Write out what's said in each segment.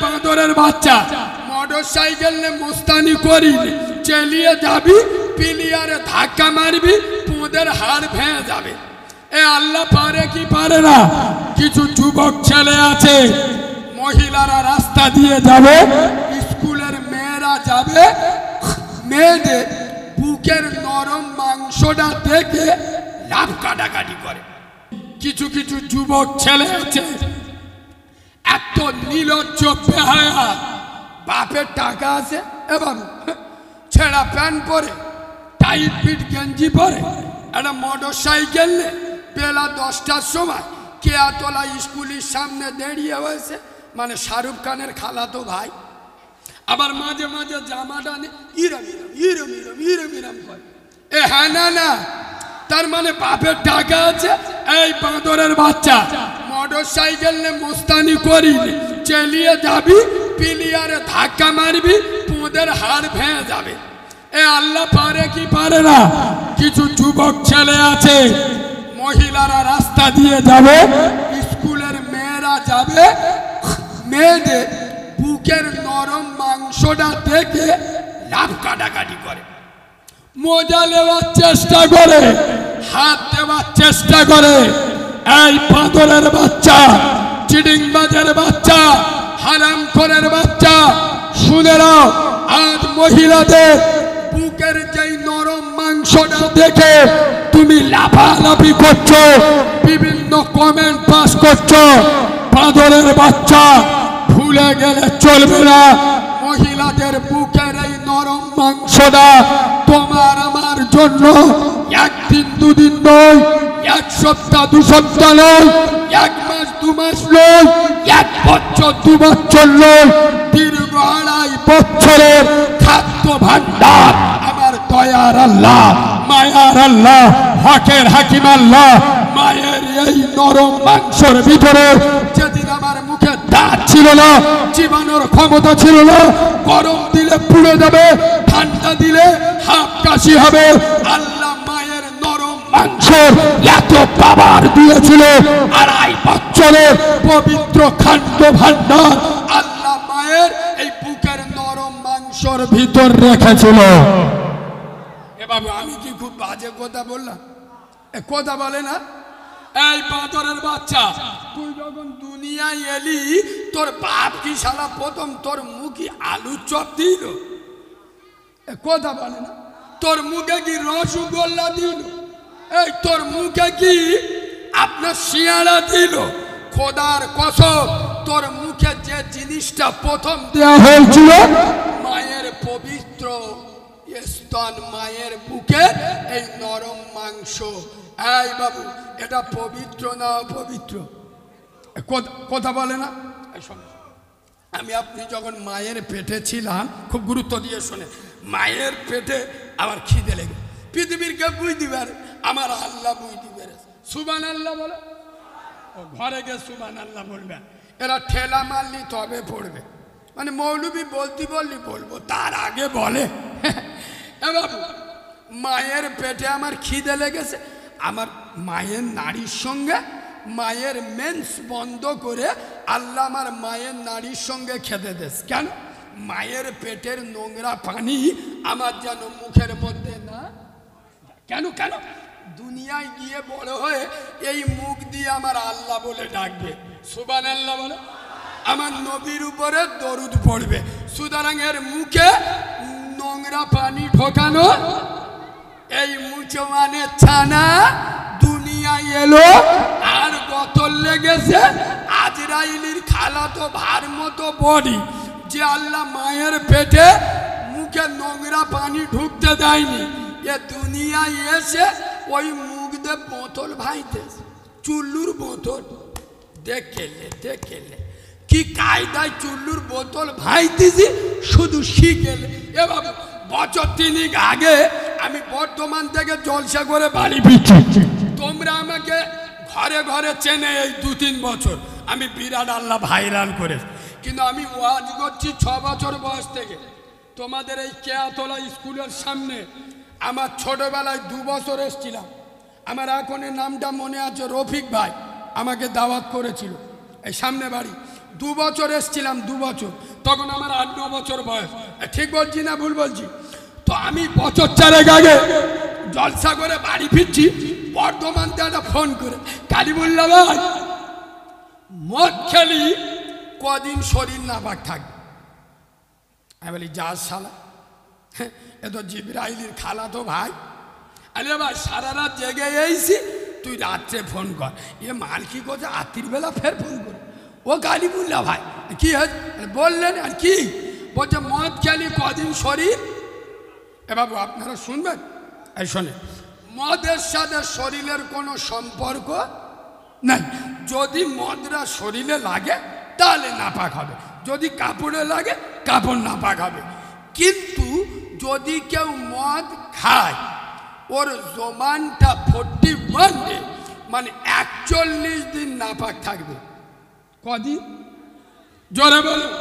বাঁদরের বাচ্চা motor cycle নিয়ে মস্তানি করি চালিয়ে যাবি পিলিয়ারে ধাক্কা মারবি পোঁদের হাড় ভেঙে যাবে। এ আল্লাহ পারে কি পারে না? কিছু যুবক ছেলে আছে মহিলারা রাস্তা দিয়ে যাবে, স্কুলের মেয়েরা যাবে, মেয়েদের বুকের নরম মাংসটা দেখে লাভ কাটাকাটি করে। কিছু কিছু যুবক ছেলে আছে এত নির্লজ্জ বেহায়া, বাপের টাকা আছে এবং ছেঁড়া প্যান্ট পরে টাইট ফিট গেঞ্জি পরে একটা মোটর সাইকেল নিয়ে বেলা 10টার সময় কেয়াতলা স্কুলের সামনে দাঁড়িয়ে হয়েছে, মানে শাহরুখ খানের খালাতো ভাই। আবার মাঝে মাঝে জামাটা নিয়ে ইরম ইরম ইরম ইরম ইরম ইরম করে। এ হ্যাঁ না, তার মানে বাপের টাকা আছে। এই বাঁদরের বাচ্চা মোটর সাইকেল নিয়ে মস্তানি করি চালিয়ে যাবি পিলিয়ারে ধাক্কা মারবি পোঁদের হাড় ভেঙে যাবে। এ আল্লাহ পারে কি পারে না? কিছু যুবক ছেলে আছে মহিলারা রাস্তা দিয়ে যাবে, স্কুলের মেয়েরা যাবে, মেয়েদের বুকের নরম মাংসটা দেখে লাভ কাটাকাটি করে, মজা নেওয়ার চেষ্টা করে, হাত দেওয়ার চেষ্টা করে। এই বাঁদরের বাচ্চা, চিডিংবাজের বাচ্চা, হারামখোরের বাচ্চা, শুনে নাও, আজ মহিলাদের বুকের যেই নরম মাংসটা দেখে তুমি লাফালাফি করছো, বিভিন্ন কমেন্ট পাস করছো। বাঁদরের বাচ্চা, ভুলে গেলে চলবে না, মহিলাদের বুকের এই নরম মাংসটা তোমার আমার জন্য একদিন দুদিন নয়, এক সপ্তাহ দু সপ্তাহ নয়, এক মাস দু মাস নয়, এক বছর দু বছর নয়, দীর্ঘ 2.5 বছরের খাদ্য ভান্ডার আমার দয়ার আল্লাহ, মায়ার আল্লাহ, হকের হাকিম আল্লাহ মায়ের এই নরম মাংসের ভিতরে যেদিন আমার মুখে দাঁত ছিল না, চিবানোর ক্ষমতা ছিল না, গরম দিলে পুড়ে যাবে, ঠান্ডা দিলে হাফ কাশি হবে, আল্লাহ মায়ের নরম মাংস এত পাওয়ার দিয়েছিল। 2.5 বছরের পবিত্র খাদ্য ভান্ডার আল্লাহ মায়ের এই বুকের নরম মাংসের ভিতর রেখেছিল। এ বাবু, আমি কি খুব বাজে কথা বললাম? কথা বলে না? এই বাঁদরের বাচ্চা, তুই যখন দুনিয়ায় এলি তোর বাপ কি শালা প্রথম তোর মুখে আলু চপ দিল? কথা বলে না? তোর মুখে কি রসগোল্লা দিল? এই তোর মুখে কি আপনার শিয়াড়া দিল? খোদার কসম, তোর মুখে যে জিনিসটা প্রথম দেওয়া হয়েছিল মায়ের পবিত্র স্তন, মায়ের বুকে এই নরম মাংস। এই বাবু, এটা পবিত্র না অপবিত্র? কথা বলে না? আমি আপনি যখন মায়ের পেটে ছিলাম, খুব গুরুত্ব দিয়ে শোনে, মায়ের পেটে আমার খিদে লেগে, পৃথিবীর কেউ বুঝতে পারে, আমার আল্লাহ বুঝতে পেরেছে। সুবহান আল্লাহ বলে, ঘরে গিয়ে সুবহান আল্লাহ বলবে। এরা ঠেলা মারলি তবে পড়বে, মানে মৌলবি বলতে বললি বলবো, তার আগে বলে। এ বাবু, মায়ের পেটে আমার খিদে লেগেছে, আমার মায়ের নারীর সঙ্গে মায়ের মেন্স বন্ধ করে আল্লাহ আমার মায়ের নারীর সঙ্গে খেতে দেশ। কেন? মায়ের পেটের নোংরা পানি আমার যেন মুখের মধ্যে না। কেন কেন? দুনিয়ায় গিয়ে বড় হয়ে এই মুখ দিয়ে আমার আল্লাহ বলে ডাকবে, সুবহানাল্লাহ বলে, আমার নবীর উপরে দরুদ পড়বে। সুতরাং এর মুখে নোংরা পানি ঢোকানো, এই মুসলমানের ছানা দুনিয়ায় এলো আর গতর লেগেছে আজরাইলির খালাতো ভার মতো বডি, যে আল্লাহ মায়ের পেটে মুখে নোংরা পানি ঢুকতে দেয়নি, এ দুনিয়ায় এসে ওই মুখ দিয়ে বোতল ভাইতে, চুল্লুর বোতল দেখেলে কি কায়দায় চুল্লুর বোতল ভাইতেছি, শুধু শিখেলে। এ বাবু, বছর 3 আগে আমি বর্ধমান থেকে জলসা করে বাড়ি ফিরছি, তোমরা আমাকে ঘরে ঘরে চেনে। এই 2-3 বছর আমি বিরাট আল্লাহ ভাইরাল করে, কিন্তু আমি ওয়াজ করছি 6 বছর বয়স থেকে। তোমাদের এই কেয়াতলা স্কুলের সামনে আমার ছোটবেলায় 2 বছর এসেছিলাম। আমার এখনের নামটা মনে আছে, রফিক ভাই আমাকে দাওয়াত করেছিল, এই সামনে বাড়ি। 2 বছর এসছিলাম, 2 বছর, তখন আমার 8-9 বছর বয়স। ঠিক বলছি না ভুল বলছি? তো আমি বছর 4 আগে জলসা করে বাড়ি ফিরছি, বর্ধমান থেকে একটা ফোন করে, কালিমুল্লাহ ভাই মদ খেলি কদিন শরীর নাপাক থাকবে। আমি বলি যা শালা, এ তো জিবরাইলের খালাতো ভাই। আরে ভাই সারা রাত জেগে এইছি, তুই রাত্রে ফোন কর। এ মাল কি করছে, রাত্রির বেলা ফের ফোন করে। ও কালিমুল্লাহ ভাই কি হয়েছে বললেন, আর কি বলছে মদ খেলি কদিন শরীর। এ বাবু আপনারা শুনবেন, এই শোনে, মদের সাথে শরীরের কোনো সম্পর্ক নাই। যদি মদরা শরীরে লাগে তাহলে নাপাক হবে, যদি কাপড়ে লাগে কাপড় নাপাক হবে। কিন্তু যদি কেউ মদ খায় ওর জমানটা 41 ডে, মানে 41 দিন নাপাক থাকবে। কদিন জোরে বলুন?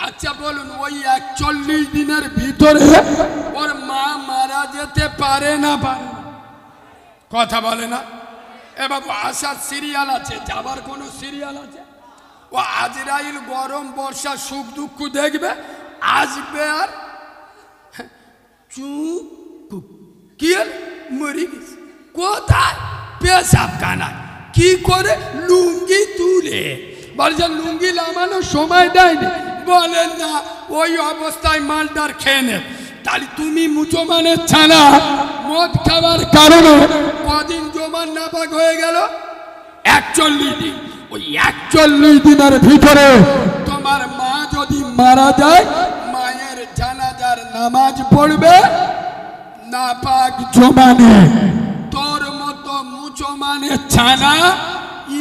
আচ্ছা বলুন, ওই 41 দিনের ভিতরে ওর মা মারা যেতে পারে না পারে না? কথা বলে না? এ বাবু আসার সিরিয়াল আছে, যাবার কোনো সিরিয়াল আছে? ও আজরাইল গরম বর্ষা সুখ দুঃখ দেখবে, আসবে আর চুপ কি মরি গেছে। কোথায়? পেশাব খানায়। কি করে? লুঙ্গি তুলে। বলছে লুঙ্গি নামানোর সময় দেয়নি, বলেন না ওই অবস্থায় মালটার খেয়ে নে। তাহলে তুমি মুসলমানের ছানা মদ খাবার কারণে কদিন জমান নাপাক হয়ে গেল? 41 দিন। ওই 41 দিনের ভিতরে তোমার মা যদি মারা যায়, মায়ের জানাজার নামাজ পড়বে নাপাক জমানে। তোর মতো মুসলমানের ছানা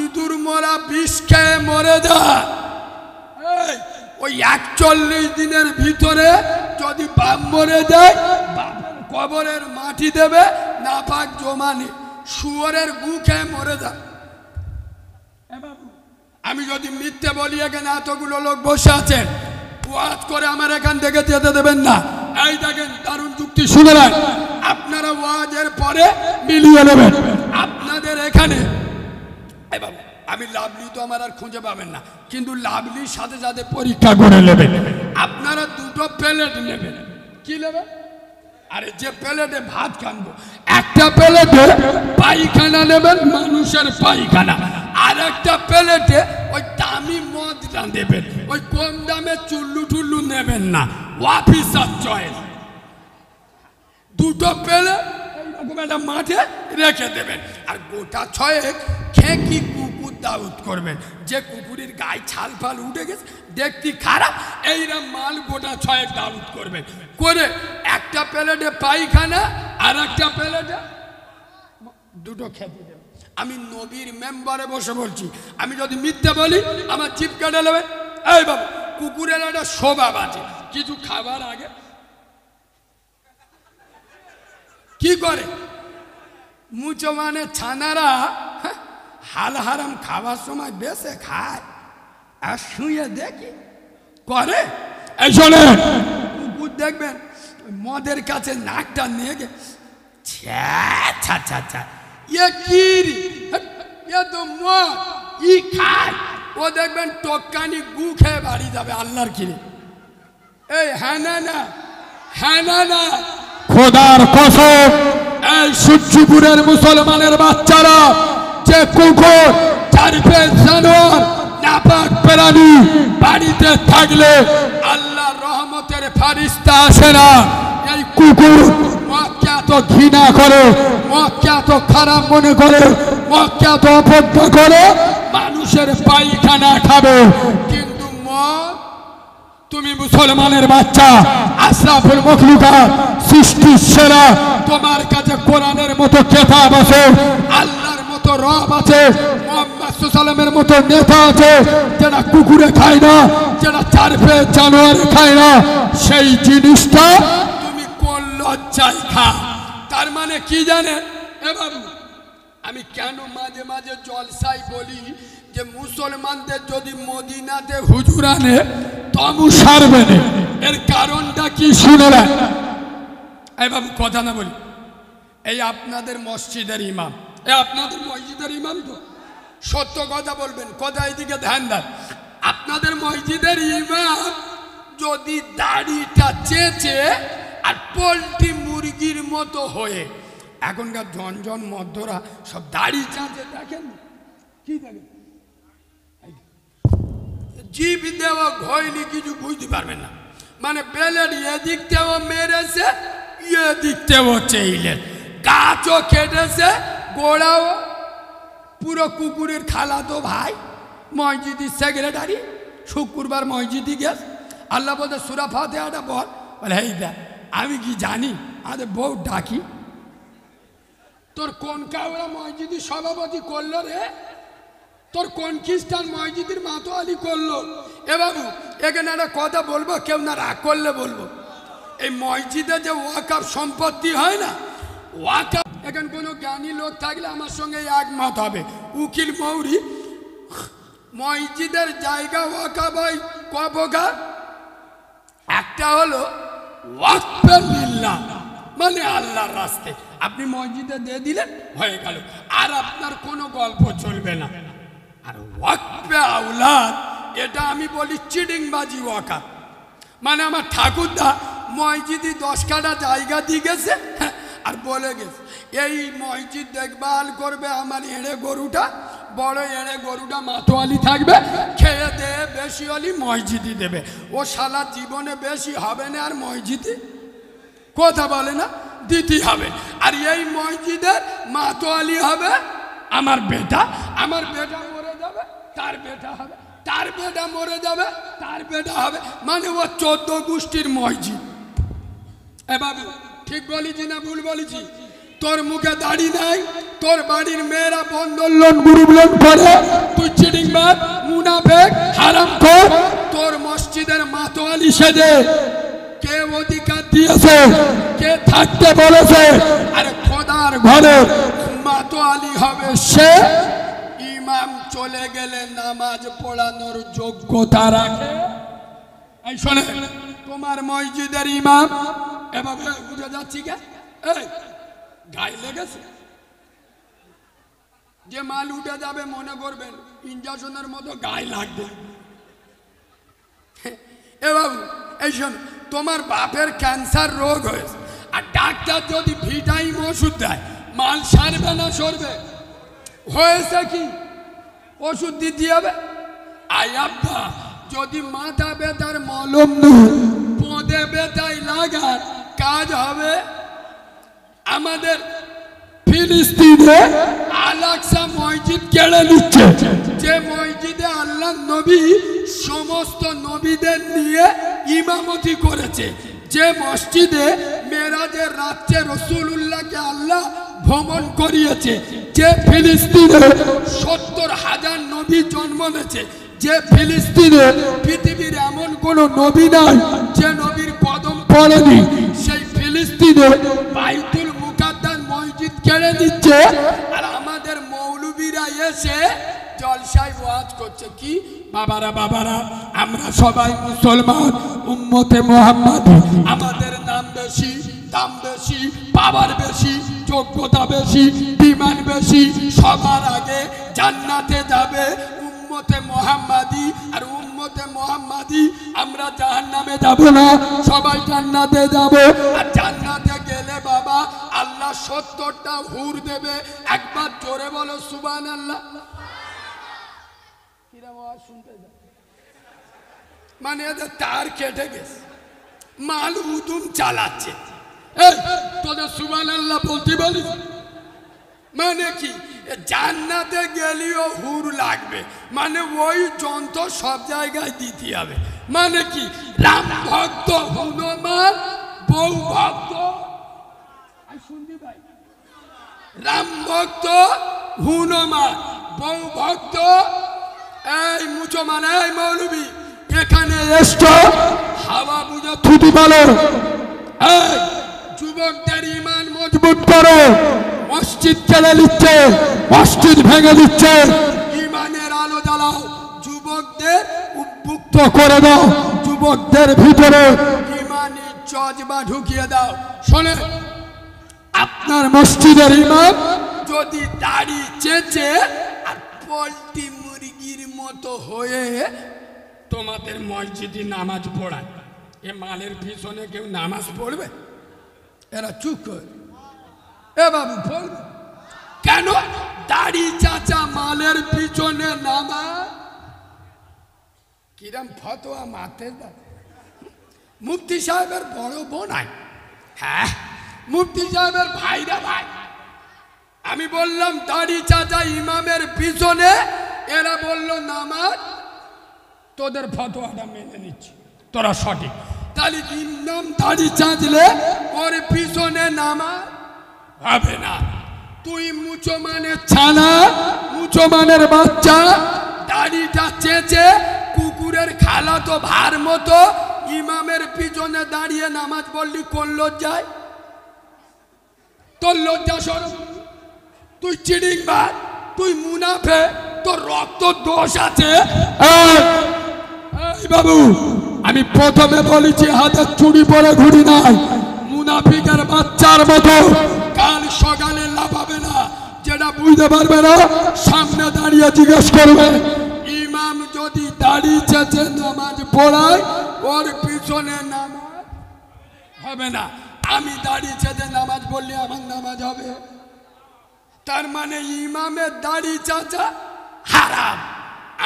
ইঁদুর মরা বিষ খেয়ে মরে যায়। ওই 41 দিনের ভিতরে যদি বাপ মরে যায়, কবরের মাটি দেবে নাপাক জমানে, শুয়োরের গু খেয়ে মরে যায়। আমি যদি মিথ্যে বলি, এখানে এতগুলো লোক বসে আছেন, ওয়াজ করে আমার এখান থেকে যেতে দেবেন না। এই দেখেন দারুণ যুক্তি শুনে নেন, আপনারা ওয়াজের পরে মিলিয়ে নেবেন। আপনাদের এখানে আমি লাভলি তো আমার আর খুঁজে পাবেন না, কিন্তু লাভলির সাথে সাথে পরীক্ষা করে নেবেন। আপনারা 2টো প্লেট নেবেন। কি নেবেন? আরে যে প্লেটে ভাত খাবো, একটা প্লেটে পায়খানা নেবেন, মানুষের পায়খানা। আর একটা প্লেটে ওই দামি মদটা নেবেন, ওই কম দামে চুল্লু টুল্লু নেবেন না, অফিসার চয়েস। 2টো প্লেট এইরকম একটা মাঠে রেখে দেবেন। আর গোটা 6 খেকি কুকুর দাউদ করবেন, যে কুকুরের গায়ে ছাল ফাল উঠে গেছে, দেখতে খারাপ, এইরকম মাল গোটা 6 দাউদ করবেন। করে একটা প্লেটে পায়খানা আর একটা প্লেটে 2টো খেতে দেবেন। আমি নবীর মেম্বারে বসে বলছি, আমি যদি মিথ্যে বলি আমার জিভ কেটে নেবেন। এই বাবু, কুকুরের একটা স্বভাব আছে, কিছু খাবার আগে কি করে? মুসলমানের ছানারা হাল হারাম খাবার সময় বেশে খায়, আর শুয়ে দেখি করে। এই শোনে, কুকুর দেখবেন মদের কাছে নাকটা নিয়ে গে, এ কি এ তো মদ, ই খায়। ও দেখবেন টক্কানি গু খেয়ে বাড়ি যাবে আল্লাহর কিনে। এই হ্যাঁ না না, হ্যাঁ না না, খোদার কসম, এই সূর্যপুরের মুসলমানের বাচ্চারা যে কুকুর, চারপেশ জানোয়ার, নাপাক প্রাণী বাড়িতে থাকলে আল্লাহর রহমতের ফারিস্তা আসে না। এই কুকুর মদকে এত ঘৃণা করে, মদকে এত খারাপ মনে করে, মদকে এত অপেক্ষা করে, মানুষের পায়খানা খাবে। কিন্তু মদ, তুমি মুসলমানের বাচ্চা, আশরাফুল মখলুকাত, সৃষ্টির সেরা, তোমার কাছে কোরআনের মতো কিতাব আছে, আল্লাহর মতো রব আছে, মুহাম্মদ সাল্লাল্লাহু মতো নেতা আছে, যেটা কুকুরে খায় না, যেটা চারপেশ জানোয়ারে খায় না, সেই জিনিসটা তুমি কোন লজ্জায় খাও। তার মানে কি জানেন? এ বাবু, আমি কেন মাঝে মাঝে জলসায় বলি যে মুসলমানদের যদি মদিনাতে হুজুর আনে তবু সারবে না। এর কারণটা কি শুনে না? এই বাবু কথা না বলি, এই আপনাদের মসজিদের ইমাম, এই আপনাদের মসজিদের ইমাম তো সত্য কথা বলবেন, কথা এইদিকে ধ্যান দেন। আপনাদের মসজিদের ইমাম যদি দাড়িটা চেঁচে আর পোল্ট্রি মুরগির মতো হয়ে, এখনকার জন মধ্যরা সব দাড়ি চাঁচে, দেখেন কি দেখেন, জিভ দেওয়া ঘইলি কিছু বুঝতে পারবেন না, মানে বেলের এদিক থেকেও মেরেছে, এদিক থেকেও চেইলে, গাছও কেটেছে, গোড়াও, পুরো কুকুরের খালাতো ভাই মসজিদের সেক্রেটারি, শুক্রবার মসজিদে গেছে, আল্লাহ বলতে সূরা ফাতিহাটা বল, বলে এই দেখ আমি কি জানি, আমাদের বউ ডাকি, তোর কোন কাউরা মসজিদের সভাপতি করলো রে, তোর কোন খ্রিস্টান মসজিদের মাতোয়ালি করলো? এ বাবু এখানে একটা কথা বলবো, কেউ না রাগ করলে বলবো, এই মসজিদে যে ওয়াকফ সম্পত্তি হয় না, ওয়াকফ, এখানে কোনো জ্ঞানী লোক থাকলে আমার সঙ্গে একমত হবে, উকিল মৌরি, মসজিদের জায়গা ওয়াকফ হয় ক প্রকার, একটা হলো ওয়াকফে লিল্লাহ, মানে আল্লাহর রাস্তায় আপনি মসজিদে দিয়ে দিলেন হয়ে গেল, আর আপনার কোনো গল্প চলবে না। আর ওয়াকফে আওলাদ, এটা আমি বলি চিটিংবাজি ওয়াকফ, মানে আমার ঠাকুরদা মসজিদে 10 কাঠা জায়গা দিয়ে গেছে, আর বলে গেছে এই মসজিদ দেখভাল করবে আমার এড়ে গরুটা, বড় এড়ে গরুটা মাতোয়ালি থাকবে, খেয়ে দেয়ে বেশি হলে মসজিদে দেবে, ও শালা জীবনে বেশি হবে না আর মসজিদে কথা বলে না, দিতে হবে। আর এই মসজিদের মাতোয়ালি হবে আমার বেটা, আমার বেটা মরে যাবে তার বেটা হবে, তার বেটা মরে যাবে তার বেটা হবে, মানে ও 14 গোষ্ঠীর মসজিদ। এ বাবু ঠিক বলেছি না ভুল বলেছি? তোর মুখে দাড়ি নাই, তোর বাড়ির মেয়েরা বন্ধন লোন গ্রুপ লোন করে, তুই চিটিংবাজ মুনাফেক হারামখোর, তোর মসজিদের মাতোয়ালি সেজে কে অধিকার দিয়েছে, কে থাকতে বলেছে? আরে খোদার ঘরে মাতোয়ালি হবে সে, ইমাম চলে গেলে নামাজ পড়ানোর যোগ্যতা রাখে। এই শোনে, তোমার মসজিদের ইমাম এভাবে বুঝে যাচ্ছি কে, এই গায়ে লেগেছে, যে মাল উঠে যাবে মনে করবেন ইঞ্জেকশনের মতো গায়ে লাগবে। এ বাবু এই শোন, তোমার বাপের ক্যান্সার রোগ হয়েছে, আর ডাক্তার যদি ভিটামিন ওষুধ দেয়, মাল সারবে না সরবে? হয়েছে কি ওষুধ দিতে হবে? আয়াব্বা যদি মাথা ব্যথার মলম পদে ব্যথায় লাগার কাজ হবে। আমাদের ফিলিস্তিনে আল-আকসা মসজিদ কেড়ে নিচ্ছে, যে মসজিদে আল্লাহ নবী সমস্ত নবীদের নিয়ে ইমামতি করেছে, যে মসজিদে মেরাজের রাত্রে রাসূলুল্লাহকে আল্লাহ ভ্রমণ করিয়েছে, যে ফিলিস্তিনে 70,000 নবী জন্ম নিয়েছে, যে ফিলিস্তিনে পৃথিবীর এমন কোন নবী নাই যে নবীর কদম পড়েনি, সেই ফিলিস্তিনে বাইতুল মুকাদ্দাস মসজিদ কেড়ে নিচ্ছে, আর আমাদের মৌলবীরা এসে জলসায় ওয়াজ করছে কি, বাবারা বাবারা আমরা সবাই মুসলমান, উম্মতে মুহাম্মাদি, আমাদের নাম বেশি, দাম বেশি, পাওয়ার বেশি, যোগ্যতা বেশি, ডিমান্ড বেশি, সবার আগে জান্নাতে যাবে উম্মতে মুহাম্মাদি, আর উম্মতে মুহাম্মাদি আমরা জাহান্নামে যাব না, সবাই জান্নাতে যাব। আর জান্নাতে গেলে বাবা আল্লাহ 70টা হুর দেবে, একবার জোরে বলো সুবহানাল্লাহ। মানে এদের তার কেটে গেছে, মাল উদুম চালাচ্ছে, তোদের সুবহানাল্লাহ বলতে বলি, মানে কি জান্নাতে গেলেও হুর লাগবে, মানে ওই যন্ত্র সব জায়গায় দিতে হবে, মানে কি রাম ভক্ত হনুমান, বউ ভক্ত, শুনবি ভাই, রাম ভক্ত হনুমান, বউ ভক্ত, এই মুসলমান, এই মৌলবী এখানে এসছো হাওয়া বুঝে থুতু বলো, এই যুবকদের ইমান মজবুত করো, মসজিদ কেড়ে নিচ্ছে, মসজিদ ভেঙে দিচ্ছে, ইমানের আলো জ্বালাও, যুবকদের উদ্বুদ্ধ করে দাও, যুবকদের ভিতরে ইমানের জজবা ঢুকিয়ে দাও। শোনে, আপনার মসজিদের ইমাম যদি দাড়ি চেঁচে আর পোল্ট্রি মুরগির মতো হয়ে তোমাদের মসজিদে নামাজ পড়ায়, এ মালের পিছনে কেউ নামাজ পড়বে? এরা চুপ করে, এ বাবু পড়বে কেন? দাড়ি চাচা মালের পিছনে নামাজ, কিরম ফতোয়া মারতে দেয়। মুফতি সাহেবের বড় বোন আয়, হ্যাঁ মুফতি সাহেবের ভাইরা ভাই। আমি বললাম দাড়ি চাচা ইমামের পিছনে, এরা বলল নামাজ। তোদের ফতোয়াটা মেনে নিচ্ছি, তোরা সঠিক। তাহলে ইমাম দাড়ি চাঁচলে ওর পিছনে নামাজ হবে না। তুই মুসলমানের ছানা, মুসলমানের বাচ্চা, দাড়িটা চেঁচে কুকুরের খালা তো ভার মতো ইমামের পিছনে দাঁড়িয়ে নামাজ পড়লি কোন লজ্জায়? তোর লজ্জা শরম? তুই চিড়িংবাজ, তুই মুনাফে, তোর রক্ত দোষ আছে। এই বাবু, আমি প্রথমে বলেছি হাতে চুড়ি পরে ঘুরি নাই, মুনাফিকের বাচ্চার মতো কাল সকালে লাফাবে না। যেটা বুঝতে পারবে না সামনে দাঁড়িয়ে জিজ্ঞেস করবে। ইমাম যদি দাড়ি চেঁচে নামাজ পড়ায়, ওর পিছনে নামাজ হবে না। আমি দাড়ি চেঁচে নামাজ পড়লে আমার নামাজ হবে? তার মানে ইমামের দাড়ি চাচা হারাম,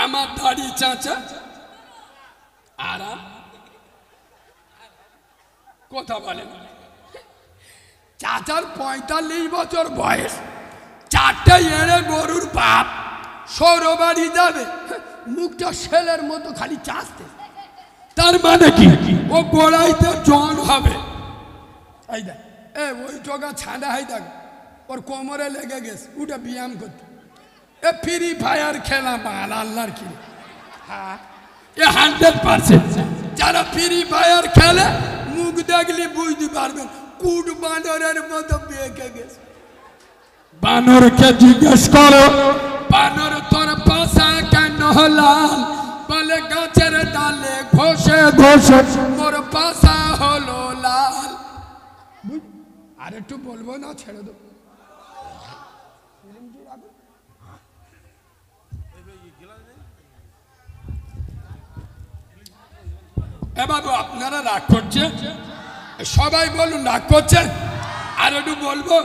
আমার দাড়ি চাচা আরাম। কথা বলেন, চাচার 45 বছর বয়স, 4টে এড়ে গরুর বাপ, সৌরবাড়ি যাবে, মুখটা ছেলের মতো খালি চাচতে। তার মানে কি? ও গোড়াইতে জন হবে। এই দেখ, ওই টোকা ছাঁদা হয়, দেখ ওর কোমরে লেগে গেছে, ওটা ব্যায়াম করতে। এ ফ্রি ফায়ার খেলা মাল আল্লাহর কি। হ্যাঁ, এ 100%। যারা ফ্রি ফায়ার খেলে মুখ দেখলে বুঝতে পারবেন কুট বানরের মতো বেঁকে গেছে। বানরকে জিজ্ঞেস করো, বানর তোর পাশা কেন লাল? বলে গাছের ডালে ঘষে ঘষে মোর পাশা হলো লাল। আর একটু বলবো না, ছেড়ে দেবো। এ বাবু, আপনারা রাগ করছেন? সবাই বলুন রাগ করছেন। আর একটু বলবো,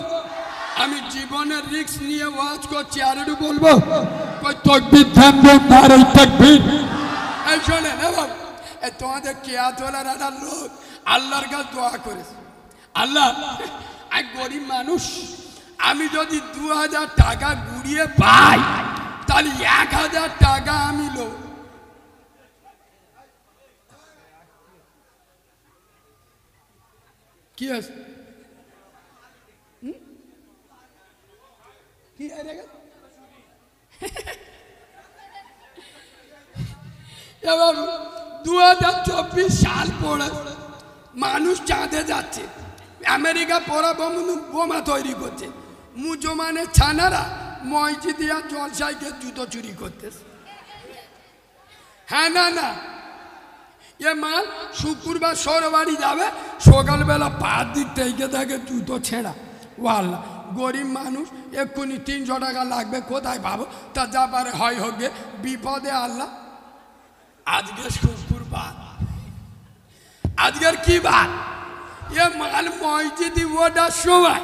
আমি জীবনের রিস্ক নিয়ে ওয়াজ করছি, আর একটু বলবো। তাকবীর ধ্যান দেন, নারে তাকবীর। এই শোনেন বাবু, তোমাদের কেয়া তোলার একটা লোক আল্লাহর কাছে দোয়া করেছে, আল্লাহ এক গরিব মানুষ, আমি যদি 2000 টাকা গুড়িয়ে পাই, তাহলে 1000 টাকা আমি লো। কি আছে? কি 2024 সাল পড়ে মানুষ চাঁদে যাচ্ছে, আমেরিকা পড়া বোমা তৈরি করছে, মুসলমানের ছানারা মসজিদিয়া জলসাইকে জুতো চুরি করতেছে। হ্যাঁ, না না, এ মাল শুক্রবার সরবাড়ি যাবে, সকালবেলা পাঁচ দিক থেকে থাকে জুতো ছেঁড়া। ও আল্লাহ, গরিব মানুষ, এক্ষুনি 300 টাকা লাগবে, কোথায় পাবো? তা যা পারে হয় হোক গে, বিপদে আল্লাহ। আজকে শুক্রবার, আজকের কি বার? এ মাল মসজিদে ওটার সময়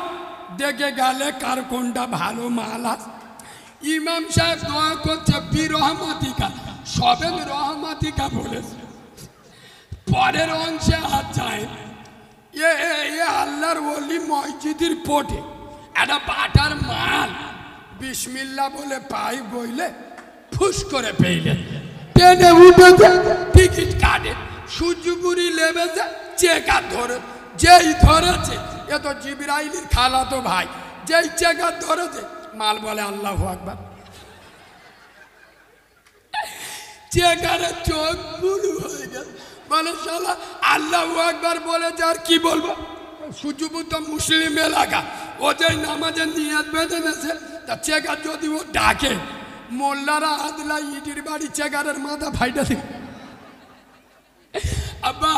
দেখে গেলে কার কোনটা ভালো মাল আছে। ইমাম সাহেব দোয়া করছে বিরহমাতিকা, সবেন রহমাতিকা বলেছে, পরের অংশে হাত যায়। এ আল্লাহর ওলি মসজিদের পটে একটা বাটার মাল বিসমিল্লাহ বলে পাই বইলে ফুস করে পেইলে ট্রেনে উঠেছে, টিকিট কাটে, সূর্যপুরি লেবেছে, চেকার ধরে, যেই ধরেছে, এ তো জিবরাইলের খালাতো ভাই, যেই চেকার ধরেছে, মাল বলে আল্লাহু আকবার। চেকারে চোখ বুলু হয়ে গেছে, বলে শালা আল্লাহু আকবার বলে যার কি বলবো। সূর্যপুর তো মুসলিম এলাকা, ও যে নামাজের নিয়াত বেঁধে নেছে, তা চেকার যদি ও ডাকে, মোল্লারা আদলা ইটির বাড়ি চেকারের মাথা ফাইটা দিবে। আব্বা,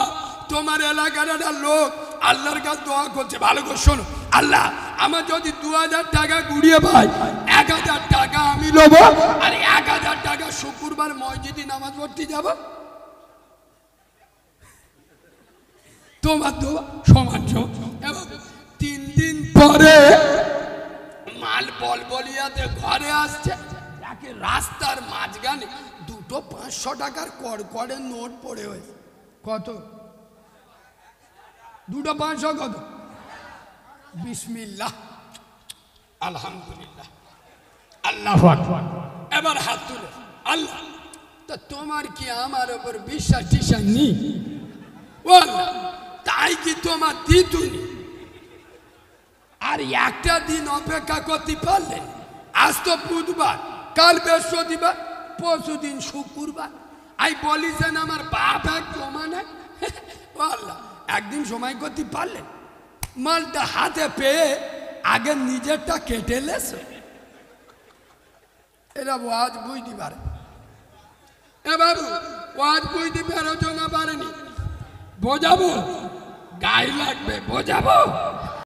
তোমার এলাকার একটা লোক আল্লাহর কাছে দোয়া করছে, ভালো করে শোনো, আল্লাহ আমার যদি 2000 টাকা গুড়িয়ে পাই, 1000 টাকা আমি নেবো, আর 1000 টাকা শুক্রবার মসজিদে নামাজ পড়তে যাব। তোমার দেওয়া সমান সমান। এবং 3 দিন পরে মাল বলবলিয়াতে ঘরে আসছে, যাকে রাস্তার মাঝখানে দুটো 500 টাকার কড়কড়ের নোট পড়ে হয়েছে। কত? দুটো 500 কত? বিসমিল্লাহ, আলহামদুলিল্লাহ, আল্লাহু আকবার। এবার হাত তুলে আল্লাহ, তা তোমার কি আমার উপর বিশ্বাস টিসাস নেই? ও আল্লাহ, তাই কি তোমার দিতুনি? আর একটা দিন অপেক্ষা করতে পারলেন? আজ তো বুধবার, কাল বৃহস্পতিবার, পরশু দিন শুক্রবার। আই বলিছেন আমার বাপ এক জমানে। ও আল্লাহ, একদিন সময় করতে পারলেন? মালটা হাতে পেয়ে আগে নিজেরটা কেটে লেছে। এরা ওয়াজ বুঝতে পারে। এ বাবু, ওয়াজ বুঝতে পারো না পারেনি? বোঝাবো? গায়ে লাগবে, বোঝাবো?